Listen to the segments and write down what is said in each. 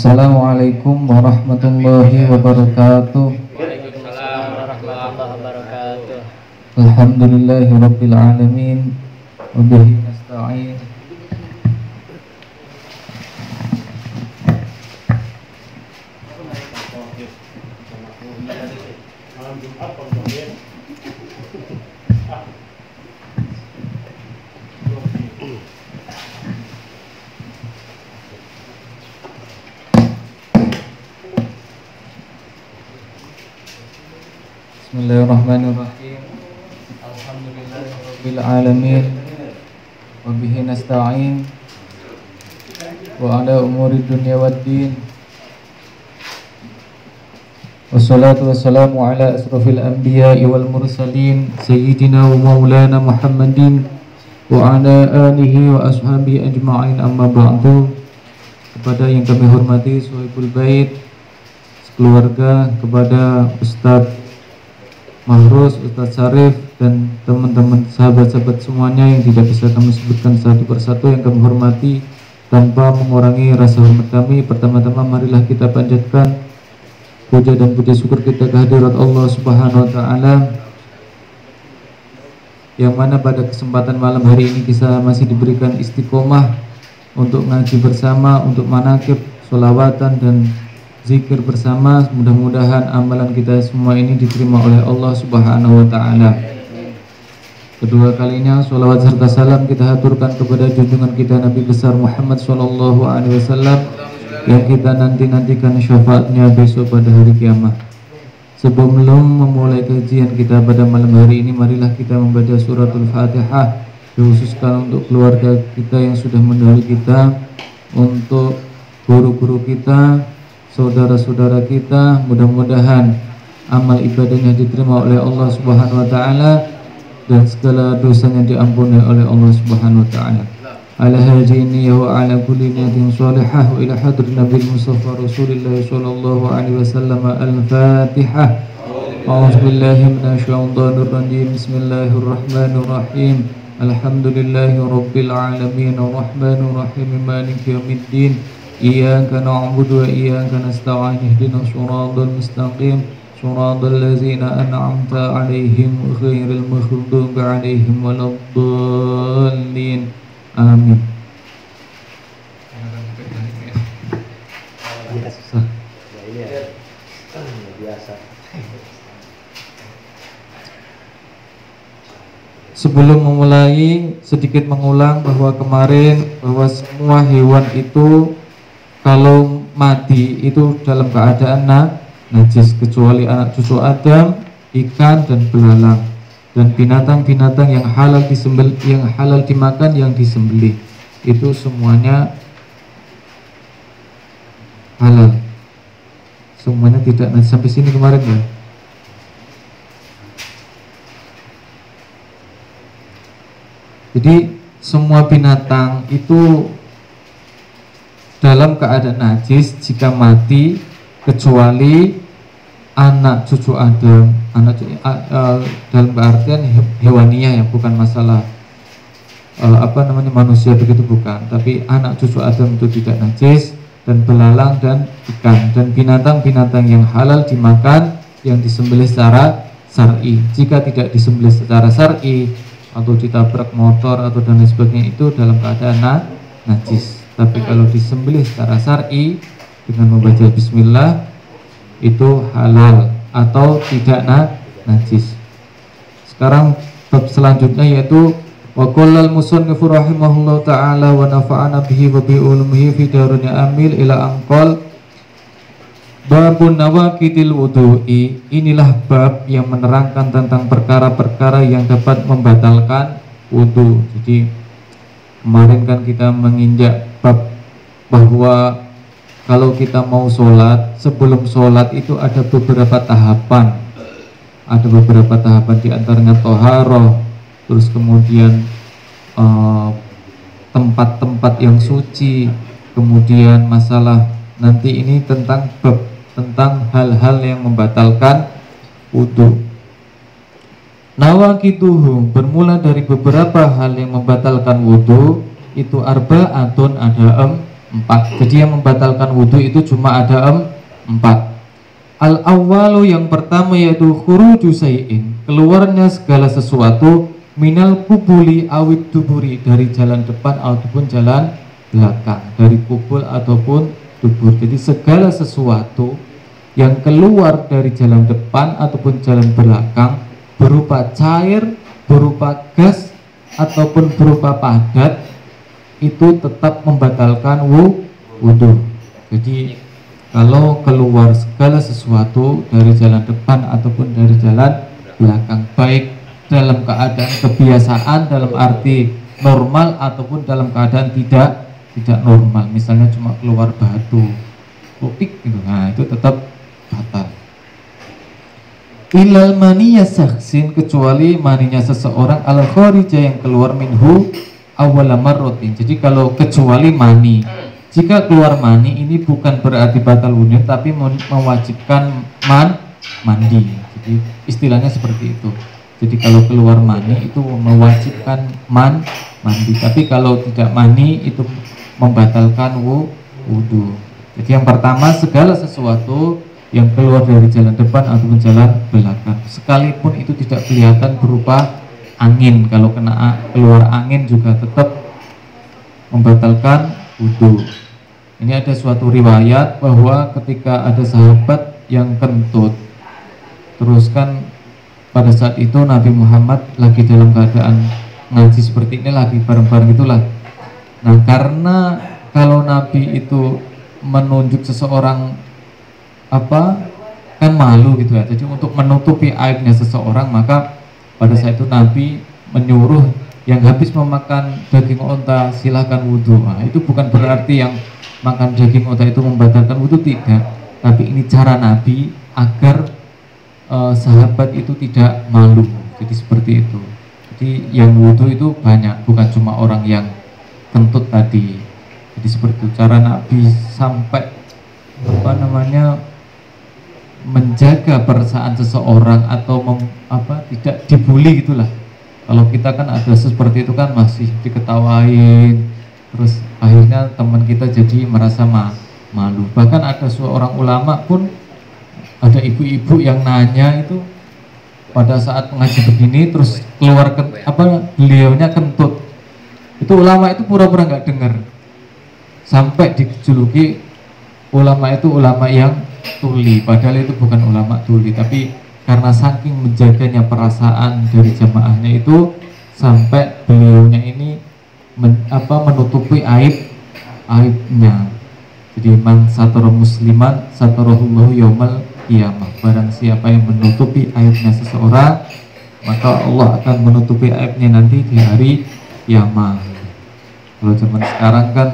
Assalamualaikum warahmatullahi wabarakatuh. Waalaikumsalam warahmatullahi wabarakatuh. Alhamdulillahi rabbil alamin. Wa bihi nasta'in. Bismillahirrahmanirrahim. Alhamdulillahirabbil alamin. Wa bihi nasta'in. Wa ala umuri dunya waddin. Wassalatu wassalamu ala asrafil anbiya'i wal mursalin sayyidina wa maulana Muhammadin wa ala alihi wa ashabihi ajma'in, amma ba'du. Kepada yang kami hormati Sohibul Bait, keluarga, kepada Ustadz Mahrus, Ustadz Syarif, dan teman-teman sahabat-sahabat semuanya yang tidak bisa kami sebutkan satu persatu yang kami hormati tanpa mengurangi rasa hormat kami. Pertama-tama marilah kita panjatkan puja dan puji syukur kita kehadirat Allah Subhanahu wa Ta'ala, yang mana pada kesempatan malam hari ini kita masih diberikan istiqomah untuk ngaji bersama, untuk manakib, sholawatan dan zikir bersama. Mudah-mudahan amalan kita semua ini diterima oleh Allah Subhanahu wa Ta'ala. Kedua kalinya sholawat serta salam kita haturkan kepada junjungan kita Nabi besar Muhammad sallallahu alaihi wasallam yang kita nantikan syafaatnya besok pada hari kiamat. Sebelum memulai kajian kita pada malam hari ini, marilah kita membaca suratul Fatihah, dikhususkan untuk keluarga kita yang sudah mendahului kita, untuk guru-guru kita, saudara-saudara kita. Mudah-mudahan amal ibadahnya diterima oleh Allah Subhanahu wa Ta'ala dan segala dosanya diampuni oleh Allah Subhanahu wa Ta'ala. Ala hadhihi wa ala kulli niyatin shalihah wa ila hadri Nabi Mustafa Rasulillah sallallahu alaihi wasallam. Al-Fatihah. A'udzu billahi minasyaitonir rajim. Bismillahirrahmanirrahim. Alhamdulillahi rabbil alamin arrahmanir rahim maliki yaumiddin. Iyyaka na'budu wa iyyaka nasta'in ihdinas shiratal mustaqim shiratal ladzina an'amta 'alaihim ghairil maghdubi 'alaihim waladdallin. Amin. Sebelum memulai, sedikit mengulang bahwa kemarin bahwa semua hewan itu kalau mati itu dalam keadaan najis, kecuali anak cucu Adam, ikan dan belalang, dan binatang-binatang yang halal disembelih, yang halal dimakan, yang disembelih itu semuanya halal, semuanya tidak najis. Sampai sini kemarin ya. Jadi semua binatang itu dalam keadaan najis jika mati, kecuali anak cucu Adam, dalam artian hewaniyah, yang bukan masalah manusia begitu, bukan, tapi anak cucu Adam itu tidak najis, dan belalang dan ikan dan binatang-binatang yang halal dimakan, yang disembelih secara syar'i. Jika tidak disembelih secara syar'i atau ditabrak motor atau dan lain sebagainya, itu dalam keadaan najis. Tapi kalau disembelih secara syar'i dengan membaca bismillah, itu halal atau tidak najis. Sekarang bab selanjutnya yaitu wa qallal musannifu rahimahullah ta'ala wa nafa'ana bihi wa bi ulumihi fi darunya amil ila angqal babun nawaqidil wudu'i. Inilah bab yang menerangkan tentang perkara-perkara yang dapat membatalkan wudu. Jadi kemarin kan kita menginjak bab bahwa kalau kita mau sholat, sebelum sholat itu ada beberapa tahapan. Ada beberapa tahapan, diantaranya toharoh, terus kemudian tempat-tempat yang suci, kemudian masalah nanti ini tentang bab tentang hal-hal yang membatalkan wudu. Nawaqituhu bermula dari beberapa hal yang membatalkan wudu, itu arba'atun, ada 4. Jadi yang membatalkan wudhu itu cuma ada 4. Al-awwalu yang pertama yaitu khuruju syai'in, keluarnya segala sesuatu minal kubuli awid duburi, dari jalan depan ataupun jalan belakang, dari kubul ataupun dubur. Jadi segala sesuatu yang keluar dari jalan depan ataupun jalan belakang berupa cair, berupa gas ataupun berupa padat itu tetap membatalkan wudhu. Jadi kalau keluar segala sesuatu dari jalan depan ataupun dari jalan belakang, baik dalam keadaan kebiasaan dalam arti normal ataupun dalam keadaan tidak normal, misalnya cuma keluar batu, putih gitu, nah itu tetap batal. Ilal maniya saksin, kecuali maninya seseorang al kharija yang keluar minhu awwala marratin. Jadi kalau kecuali mani, jika keluar mani ini bukan berarti batal wudhu, tapi mewajibkan mandi. Jadi istilahnya seperti itu. Jadi kalau keluar mani itu mewajibkan mandi, tapi kalau tidak mani itu membatalkan wudhu. Jadi yang pertama, segala sesuatu yang keluar dari jalan depan ataupun jalan belakang, sekalipun itu tidak kelihatan berupa angin, kalau kena keluar angin juga tetap membatalkan wudhu. Ini ada suatu riwayat bahwa ketika ada sahabat yang kentut, terus kan pada saat itu Nabi Muhammad lagi dalam keadaan ngaji seperti ini, lagi bareng-bareng itulah. Nah, karena kalau Nabi itu menunjuk seseorang kan malu gitu ya, jadi untuk menutupi aibnya seseorang, maka pada saat itu Nabi menyuruh yang habis memakan daging onta silahkan wudhu. Nah, itu bukan berarti yang makan daging onta itu membatalkan wudhu, tidak, tapi ini cara Nabi agar sahabat itu tidak malu. Jadi seperti itu. Jadi yang wudhu itu banyak, bukan cuma orang yang kentut tadi. Jadi seperti itu cara Nabi sampai menjaga perasaan seseorang atau tidak dibully gitulah. Kalau kita kan ada seperti itu kan masih diketawain, terus akhirnya teman kita jadi merasa malu. Bahkan ada seorang ulama pun, ada ibu-ibu yang nanya itu pada saat mengaji begini, terus keluar beliaunya kentut. Itu ulama itu pura-pura nggak dengar, sampai dijuluki ulama itu ulama yang tuli, padahal itu bukan ulama tuli, tapi karena saking menjaganya perasaan dari jamaahnya itu sampai beliaunya ini menutupi aibnya. Jadi man satara musliman satarahullahu yaumal qiyamah, barang siapa yang menutupi aibnya seseorang, maka Allah akan menutupi aibnya nanti di hari kiamat. Kalau zaman sekarang kan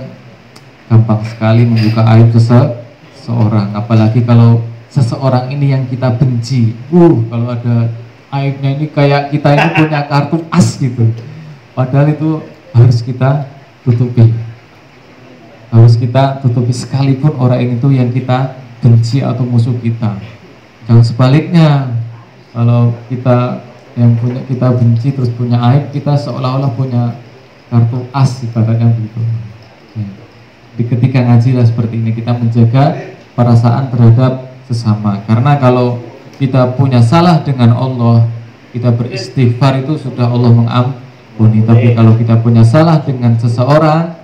gampang sekali membuka aib seseorang, apalagi kalau seseorang ini yang kita benci. Kalau ada aibnya ini kayak kita ini punya kartu as gitu. Padahal itu harus kita tutupi. Harus kita tutupi sekalipun orang itu yang kita benci atau musuh kita. Jangan sebaliknya. Kalau kita yang punya kita benci terus punya aib, kita seolah-olah punya kartu as ibaratnya begitu. Di ketika ngaji lah seperti ini, kita menjaga perasaan terhadap sesama, karena kalau kita punya salah dengan Allah, kita beristighfar itu sudah Allah mengampuni. Tapi kalau kita punya salah dengan seseorang,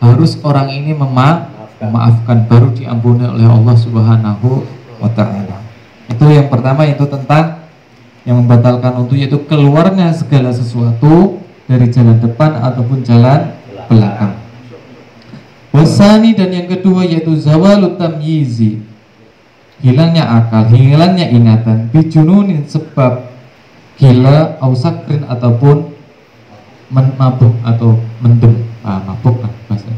harus orang ini memaafkan, baru diampuni oleh Allah Subhanahu wa ta'ala. Itu yang pertama, itu tentang yang membatalkan wudhu, yaitu keluarnya segala sesuatu dari jalan depan ataupun jalan belakang. Wasani, dan yang kedua yaitu zawalut tamyizi, hilangnya akal, hilangnya ingatan, bijununin, sebab gila, ausakrin, ataupun mabuk atau mendem. Mabuk lah bahasa.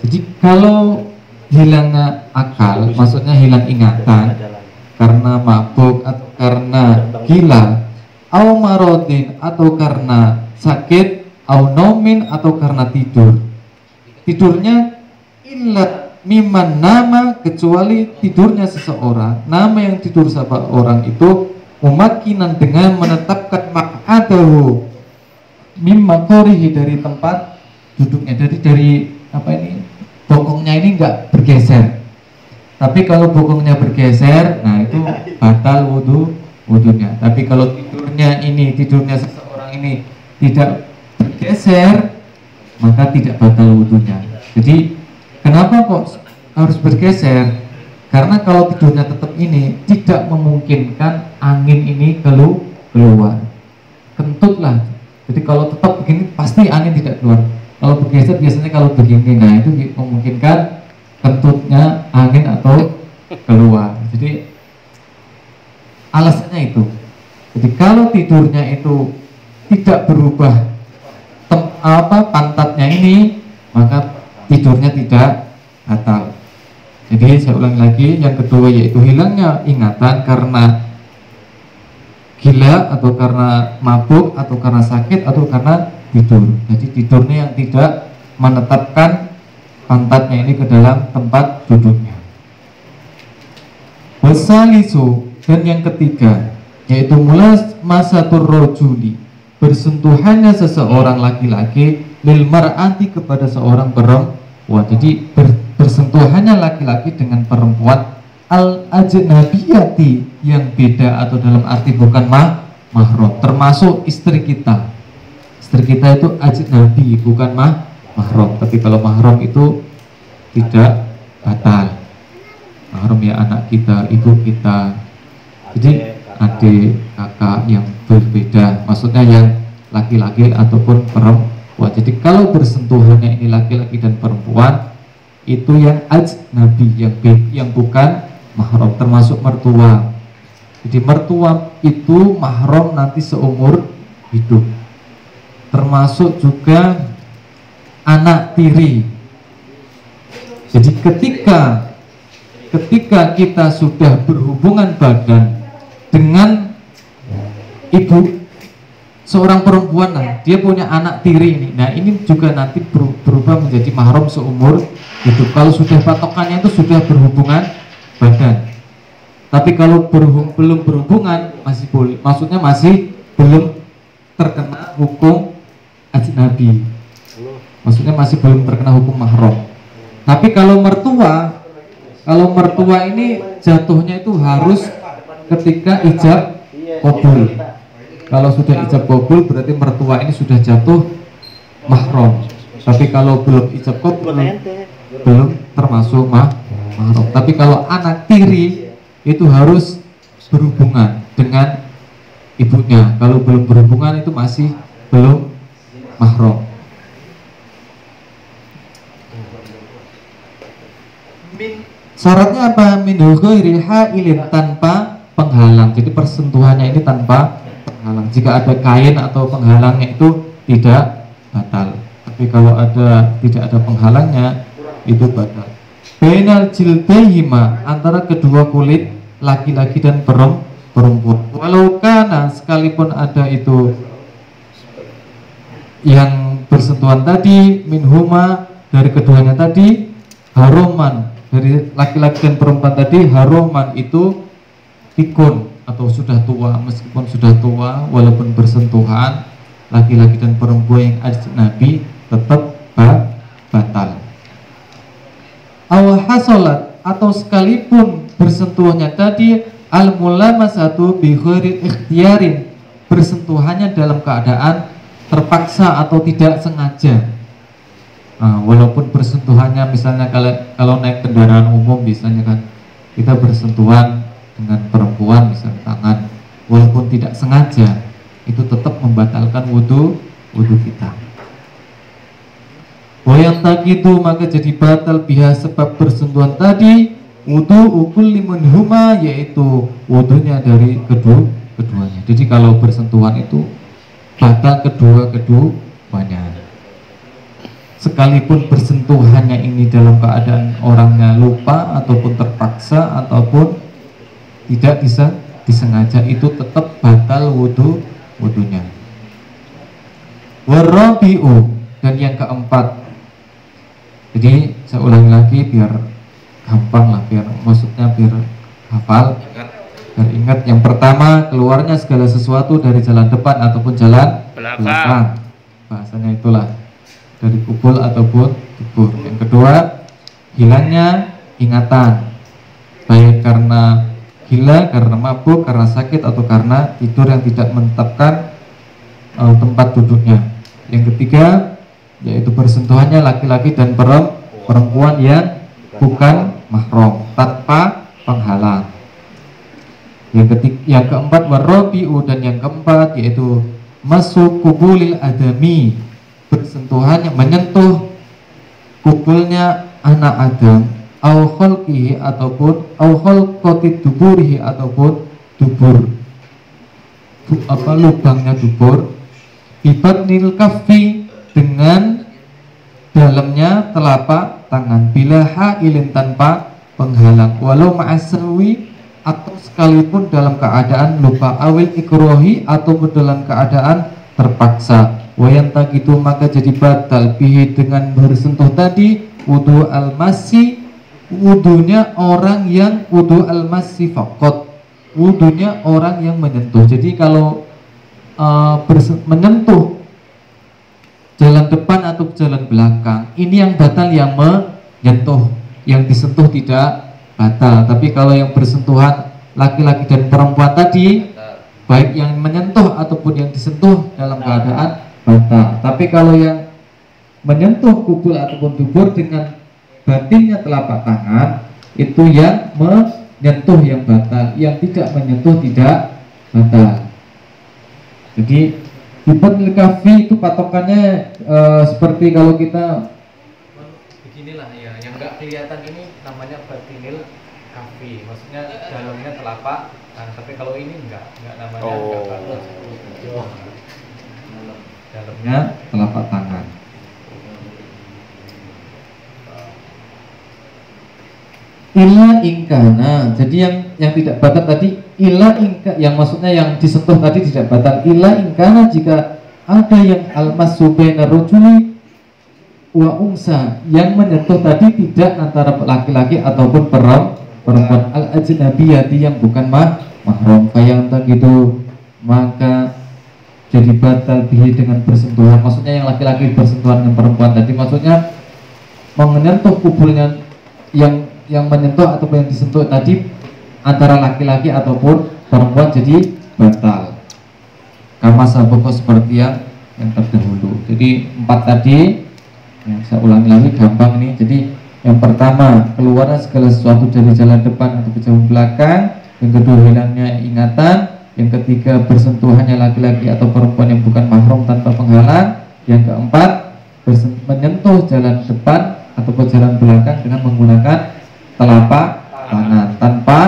Jadi kalau hilangnya akal, maksudnya hilang ingatan karena mabuk atau karena gila, au marodin, atau karena sakit, au nomin, atau karena tidur. Tidurnya illa miman nama, kecuali tidurnya seseorang, nama yang tidur seseorang itu memakinan dengan menetapkan maq'adahu mimma qorihi, dari tempat duduknya, dari bokongnya ini enggak bergeser. Tapi kalau bokongnya bergeser, nah itu batal wudunya. Tapi kalau tidurnya seseorang ini tidak bergeser, maka tidak batal wudunya. Jadi kenapa kok harus bergeser? Karena kalau tidurnya tetap ini tidak memungkinkan angin ini keluar. Kentutlah. Jadi kalau tetap begini pasti angin tidak keluar. Kalau bergeser biasanya kalau begini, nah itu memungkinkan kentutnya angin atau keluar. Jadi alasannya itu. Jadi kalau tidurnya itu tidak berubah pantatnya ini, maka tidurnya tidak batal. Jadi saya ulangi lagi, yang kedua yaitu hilangnya ingatan karena gila atau karena mabuk atau karena sakit atau karena tidur. Jadi tidurnya yang tidak menetapkan pantatnya ini ke dalam tempat duduknya. Wasalisu, dan yang ketiga yaitu masatur rojuli, bersentuhannya seseorang laki-laki lil mar'ati kepada seorang perempuan. Jadi bersentuhannya laki-laki dengan perempuan al ajnabiyati, yang beda atau dalam arti bukan mahram, termasuk istri kita. Istri kita itu ajnabi, bukan mahram. Tapi kalau mahram itu tidak batal. Mahram ya anak kita, ibu kita. Jadi adik, kakak yang berbeda, maksudnya yang laki-laki ataupun perempuan. Jadi kalau bersentuhannya ini laki-laki dan perempuan, itu yang ajnabi, yang bukan mahram, termasuk mertua. Jadi mertua itu mahram nanti seumur hidup, termasuk juga anak tiri. Jadi ketika kita sudah berhubungan badan dengan ibu seorang perempuan, nah dia punya anak tiri ini, nah ini juga nanti berubah menjadi mahram seumur hidup. Kalau sudah patokannya itu sudah berhubungan badan. Tapi kalau belum berhubungan masih boleh, maksudnya masih belum terkena hukum ajnabi, maksudnya masih belum terkena hukum mahram. Tapi kalau mertua ini jatuhnya itu harus ketika ijab qabul. Kalau sudah ijab qabul berarti mertua ini sudah jatuh mahram. Tapi kalau belum ijab qabul belum termasuk mahram. Tapi kalau anak tiri itu harus berhubungan dengan ibunya. Kalau belum berhubungan itu masih belum mahram. Syaratnya apa? Min ghairi hailin, tanpa penghalang. Jadi persentuhannya ini tanpa penghalang. Jika ada kain atau penghalangnya itu tidak batal. Tapi kalau tidak ada penghalangnya itu batal. Bainal jildaihima, antara kedua kulit laki-laki dan perempuan. Walau kana, sekalipun ada itu yang bersentuhan tadi, minhuma, dari keduanya tadi, haroman, dari laki-laki dan perempuan tadi, haroman itu pikun atau sudah tua. Meskipun sudah tua, walaupun bersentuhan laki-laki dan perempuan yang ajnabi tetap batal. Awahasolat, atau sekalipun bersentuhannya tadi al-mulamasatu bi ghairi ikhtiyarin, bersentuhannya dalam keadaan terpaksa atau tidak sengaja. Nah, walaupun bersentuhannya misalnya kalau naik kendaraan umum biasanya kan kita bersentuhan dengan perempuan misalnya tangan, walaupun tidak sengaja itu tetap membatalkan wudu kita. Wayang takitu, maka jadi batal biha sebab bersentuhan tadi wudu kulli minhuma, yaitu wudunya dari keduanya. Jadi kalau bersentuhan itu batal keduanya. Sekalipun bersentuhannya ini dalam keadaan orangnya lupa ataupun terpaksa ataupun tidak bisa disengaja, itu tetap batal wudunya. Warabi'u, dan yang keempat. Jadi saya ulangi lagi biar gampang lah, maksudnya biar hafal, biar ingat. Yang pertama, keluarnya segala sesuatu dari jalan depan ataupun jalan belakang. Bahasanya itulah dari kubul ataupun dubur. Yang kedua, hilangnya ingatan, baik karena gila, karena mabuk, karena sakit, atau karena tidur yang tidak menetapkan tempat duduknya. Yang ketiga yaitu bersentuhannya laki-laki dan perempuan yang bukan mahram tanpa penghalang. Yang keempat warabi'u, dan yang keempat yaitu masuk kubulil adami, bersentuhannya menyentuh kubulnya anak Adam, au khalqihi ataupun au khalqati duburihi ataupun dubur lubangnya dubur, bibatnil kaffi, dengan dalamnya telapak tangan, bila hailin tanpa penghalang, walau ma'asahwi, atau sekalipun dalam keadaan lupa, awil ikrohi, atau dalam keadaan terpaksa, wayanta gitu, maka jadi batal bihi, dengan bersentuh tadi, wudu al-masi, wudunya orang yang wudu al-masi fakot, wudunya orang yang menyentuh. Jadi kalau menyentuh jalan depan atau jalan belakang, ini yang batal yang menyentuh, yang disentuh tidak batal. Tapi kalau yang bersentuhan laki-laki dan perempuan tadi, baik yang menyentuh ataupun yang disentuh dalam keadaan batal. Tapi kalau yang menyentuh kubul ataupun dubur dengan batinnya telapak tangan, itu yang menyentuh yang batal, yang tidak menyentuh tidak batal. Jadi bibatnil kaffi itu patokannya seperti kalau kita beginilah ya, yang enggak kelihatan ini namanya batinil kaffi, maksudnya dalamnya telapak. Nah, tapi kalau ini enggak namanya enggak batal. Dalamnya telapak tangan. Illa ingkana, jadi yang tidak batal tadi illa ingka, yang maksudnya yang disentuh tadi tidak batal. Illa ingkana, jika ada yang almasu baina rajuli wa unsa, yang menyentuh tadi tidak antara laki-laki ataupun perempuan, al ajnabiyati, yang bukan mahram, fayanta gitu, maka jadi batal bihi, dengan bersentuhan. Maksudnya yang laki-laki bersentuhan dengan perempuan tadi, maksudnya menyentuh kubulnya, yang menyentuh ataupun yang disentuh tadi antara laki-laki ataupun perempuan, jadi batal. Kama saboko, seperti yang terdahulu. Jadi 4 tadi, ya, saya ulangi lagi gampang nih. Jadi yang pertama, keluarnya segala sesuatu dari jalan depan atau ke jalan belakang. Yang kedua, hilangnya ingatan. Yang ketiga, bersentuhannya laki-laki atau perempuan yang bukan mahram tanpa penghalang. Yang keempat, menyentuh jalan depan atau ke jalan belakang dengan menggunakan telapak tangan tanpa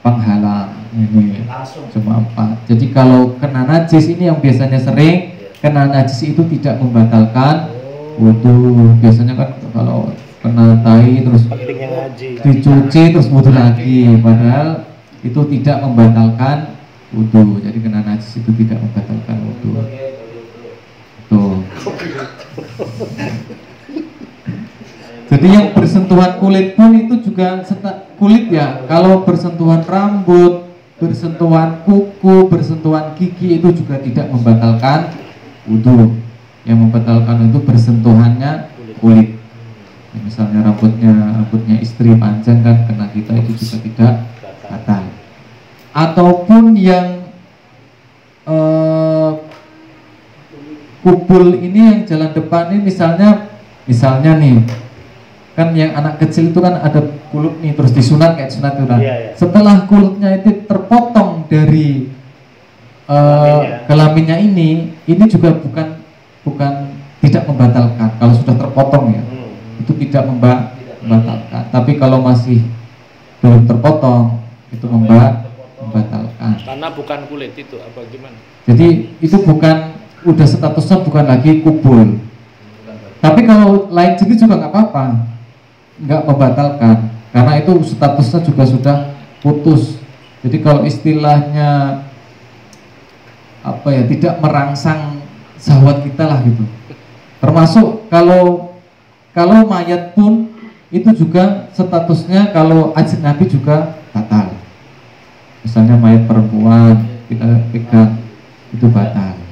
penghalang. Ini cuma 4. Jadi kalau kena najis, ini yang biasanya sering kena najis itu tidak membatalkan wudu. Biasanya kan kalau kena tai terus dicuci terus wudu lagi, padahal itu tidak membatalkan wudu. Jadi kena najis itu tidak membatalkan wudu. Tuh. Jadi yang bersentuhan kulit pun itu juga kulit ya. Kalau bersentuhan rambut, bersentuhan kuku, bersentuhan gigi, itu juga tidak membatalkan wudu. Yang membatalkan itu bersentuhannya kulit. Ya, misalnya rambutnya istri panjang kan, kena kita itu juga tidak batal. Ataupun yang kubul ini, yang jalan depan ini, misalnya nih, kan yang anak kecil itu kan ada kulit nih, terus disunat kayak sunat itu kan. Setelah kulitnya itu terpotong dari kelaminnya ini juga bukan tidak membatalkan. Kalau sudah terpotong ya, itu tidak membatalkan. Tapi kalau masih belum terpotong, itu membatalkan. Karena bukan kulit itu, apa gimana? Jadi itu udah statusnya bukan lagi kubul. Tapi kalau lain jenis juga nggak apa-apa, nggak membatalkan, karena itu statusnya juga sudah putus. Jadi kalau istilahnya apa ya, tidak merangsang syahwat kita lah gitu. Termasuk kalau mayat pun itu juga statusnya kalau ajnabi juga batal. Misalnya mayat perempuan kita pegang, itu batal.